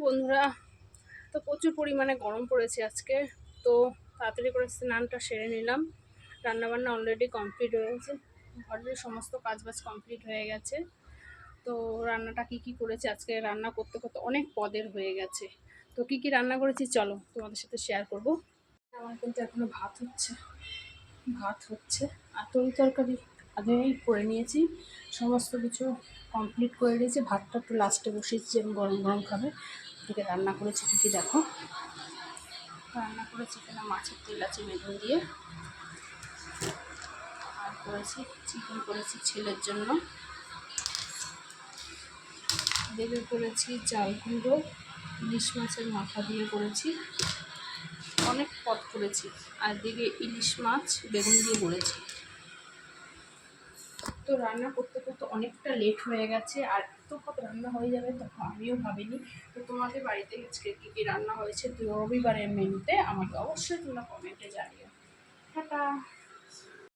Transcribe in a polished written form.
বন্ধুরা, তো প্রচুর পরিমাণে গরম পড়েছে আজকে। তো তাড়াতাড়ি করে স্নানটা সেরে নিলাম। রান্নাবান্না অলরেডি কমপ্লিট হয়ে গেছে, ঘরের সমস্ত কাজবাজ কমপ্লিট হয়ে গেছে। তো রান্নাটা কি করেছি আজকে, রান্না করতে করতে অনেক পদের হয়ে গেছে। তো কি রান্না করেছি চলো তোমাদের সাথে শেয়ার করব। আমার কিন্তু এখনো ভাত হচ্ছে আর তরকারি আগেই করে নিয়েছি, সমস্ত কিছু কমপ্লিট করে দিয়েছি। ভাতটা একটু লাস্টে বসিয়েছি, আমি গরম গরম খাবে। এদিকে রান্না করেছি কি দেখো, রান্না করেছি এখানে মাছের তেল আছে বেগুন দিয়ে, আর করেছি চিকেন করেছি ছেলের জন্য। এদিকে করেছি চাল কুমড়ো ইলিশ মাছের মাথা দিয়ে করেছি, অনেক পদ করেছি। আর দিকে ইলিশ মাছ বেগুন দিয়ে করেছি। তো রান্না করতে করতে অনেকটা লেট হয়ে গেছে, আর এত কত রান্না হয়ে যাবে তখন আমিও ভাবিনি। তো তোমাদের বাড়িতে আজকে কী রান্না হয়েছে রবিবারের মেনুতে আমাকে অবশ্যই তোমরা কমেন্টে জানিও। টাটা।